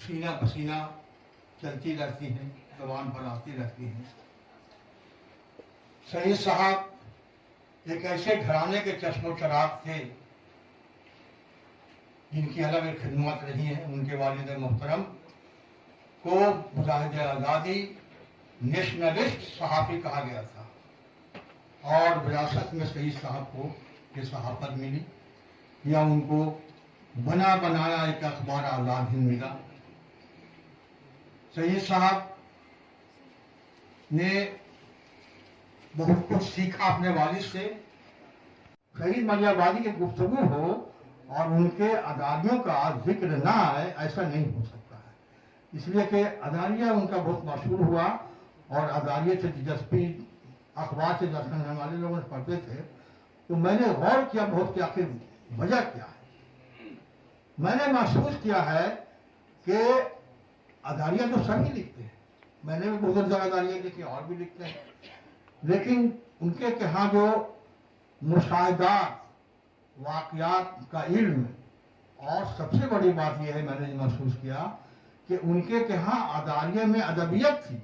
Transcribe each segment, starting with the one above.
سینہ پسینہ چلتی رہتی ہیں، زبان پر آتی رہتی ہیں۔ سعید صاحب ایک ایسے گھرانے کے چشم و چراغ تھے جن کی الگ خدمات رہی ہیں۔ ان کے والد محترم کو مجاہد آزادی، نیشنلسٹ صحافی کہا گیا تھا، اور وراثت میں سعید صاحب کو یہ صحافت ملی، یا ان کو بنا بنایا ایک اخبار آزاد ہند ملا۔ سعید صاحب نے بہت کچھ سیکھا اپنے والد سے۔ سعید ملیح آبادی کی گفتگو ہو اور ان کے اداریوں کا ذکر نہ آئے، ایسا نہیں ہو سکتا ہے، اس لیے کہ اداریہ ان کا بہت مشہور ہوا، اور اداریہ سے دلچسپی اخبار سے دستن ہونے والے لوگوں نے پڑھتے تھے۔ تو میں نے غور کیا بہت کہ آخر وجہ کیا ہے۔ میں نے محسوس کیا ہے کہ اداریہ تو سبھی لکھتے ہیں، میں نے بھی بہت زیادہ اداریہ لکھی، اور بھی لکھتے ہیں، لیکن ان کے ہاں جو مشاہدات، واقعات کا علم، اور سب سے بڑی بات یہ ہے میں نے محسوس کیا کہ ان کے ہاں اداریہ میں ادبیت تھی،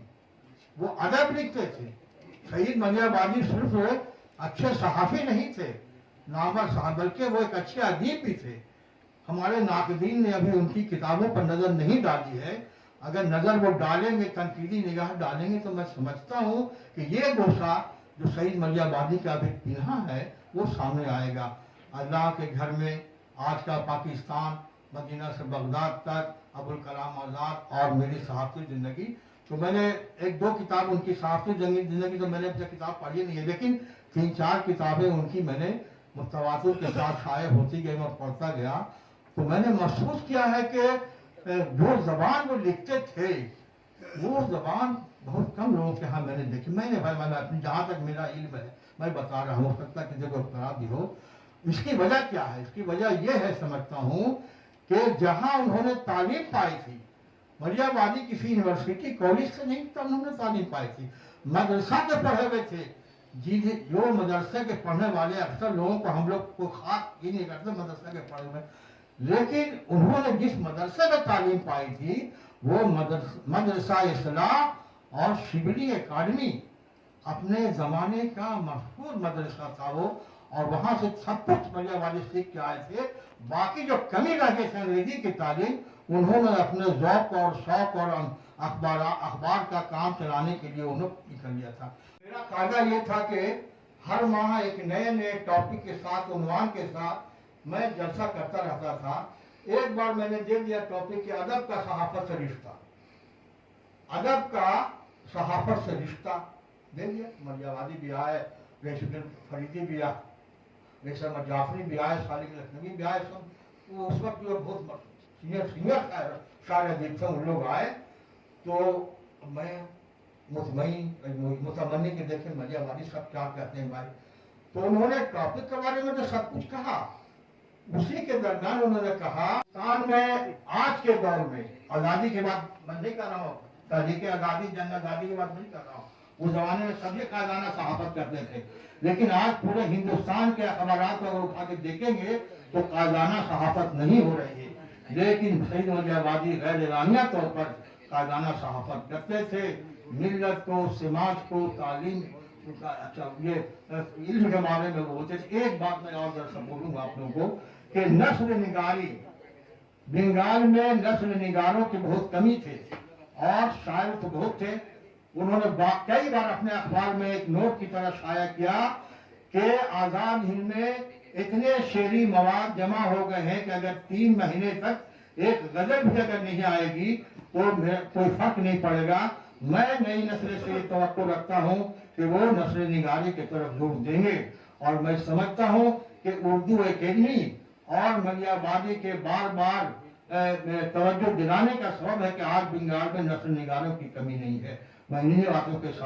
وہ ادب لکھتے تھے۔ سعید ملیح آبادی صرف اچھے صحافی نہیں تھے، نامور صاحب، بلکہ وہ ایک اچھے ادیب بھی تھے۔ ہمارے ناقدین نے ابھی ان کی کتابوں پر نظر نہیں ڈالی ہے، اگر نظر وہ ڈالیں گے، تنقیدی نگاہ ڈالیں گے، تو میں سمجھتا ہوں کہ یہ گوشہ جو سعید ملیح آبادی کا ابھی پنہا ہے وہ سامنے آئے گا۔ اللہ کے گھر میں آج کا پاکستان، مدینہ سے بغداد تک، ابوالکلام آزاد، اور میری صحافتی زندگی، تو میں نے ایک دو کتاب ان کی صحافتی زندگی تو میں نے اب تک کتاب پڑھی نہیں ہے، لیکن 3-4 کتابیں ان کی میں نے متواتر کے ساتھ شائع ہوتی گئی اور پڑھتا گیا، تو میں نے محسوس کیا ہے کہ جو زبان وہ لکھتے تھے وہ زبان بہت کم لوگوں کے ہاں میں نے دیکھی۔ میں نے اپنی جہاں تک میرا علم ہے میں بتا رہا ہوں، ہو سکتا ہے کسی کو خراب بھی ہو۔ اس کی وجہ کیا ہے؟ اس کی وجہ یہ ہے سمجھتا ہوں کہ جہاں انہوں نے تعلیم پائی تھی، ملیح آبادی کسی یونیورسٹی کالج سے نہیں، تب انہوں نے تعلیم پائی تھی، مدرسہ کے پڑھے ہوئے تھے، جو مدرسے کے پڑھنے والے اکثر لوگوں کو ہم لوگ کو خاک ہی نہیں کرتے مدرسے کے پڑھے ہوئے، لیکن انہوں نے جس مدرسے میں تعلیم پائی تھی وہ مدرسہ اصلاح اور شبلی اکیڈمی اپنے زمانے کا مشہور مدرسہ تھا وہ، اور وہاں سے سب کچھ ملیح آبادی سیکھ کے آئے تھے۔ باقی جو کمی رہ گئی تھی انگریزی کی تعلیم، انہوں نے اپنے ذوق اور شوق اور اخبار کا کام چلانے کے لیے انہوں نے کر لیا تھا۔ میرا قاعدہ یہ تھا کہ ہر ماہ ایک نئے ٹاپک کے ساتھ، عنوان کے ساتھ میں جلسہ کرتا رہتا تھا۔ ایک بار میں نے دے دیا ٹاپک کہ ادب کا صحافت سے رشتہ، ادب کا صحافت سے رشتہ دے دیا۔ ملیح آبادی بھی آئے، ریشم فریدی بھی آئے، ریشم جعفری بھی آئے، صالح لکھنوی بھی آئے، وہ اس وقت جو بہت سینئر شاعر ادیب تھے، ان لوگ آئے، تو میں متمنی کہ دیکھیں ملیح آبادی سب کیا کہتے ہیں بھائی، تو انہوں نے ٹاپک کے بارے میں تو سب کچھ کہا۔ اسی کے درمیان انہوں نے کہا پاکستان میں آج کے دور میں، آزادی کے بعد میں نہیں کر رہا ہوں، تحریک آزادی، جنگ آزادی کے بعد نہیں کر رہا ہوں، اس زمانے میں سبھی قائدانہ صحافت کرتے تھے، لیکن آج پورے ہندوستان کے اخبارات کو اگر اٹھا کے دیکھیں گے تو قائدانہ صحافت نہیں ہو رہی ہے، لیکن سعید ملیح آبادی غیر اعلانیہ طور پر قائدانہ صحافت کرتے تھے، ملت کو، سماج کو، تعلیم، اچھا یہ علم کے بارے میں وہ ہوتے تھے۔ ایک بات میں اور ذرا بولوں گا آپ لوگوں کو کہ نثر نگاری، بنگال میں نثر نگاروں کی بہت کمی تھی، اور شاعر تو بہت تھے۔ انہوں نے کئی بار اپنے اخبار میں ایک نوٹ کی طرح شائع کیا کہ آزاد ہند میں اتنے شعری مواد جمع ہو گئے ہیں کہ اگر 3 مہینے تک ایک غزل بھی اگر نہیں آئے گی تو کوئی فرق نہیں پڑے گا۔ میں نئی نسل سے یہ توقع رکھتا ہوں کہ وہ نثر نگاری کی طرف زور دیں گے، اور میں سمجھتا ہوں کہ اردو اکیڈمی اور ملیح آبادی کے بار بار توجہ دلانے کا سبب ہے کہ آج بنگال میں نثر نگاروں کی کمی نہیں ہے۔ میں انہی باتوں کے ساتھ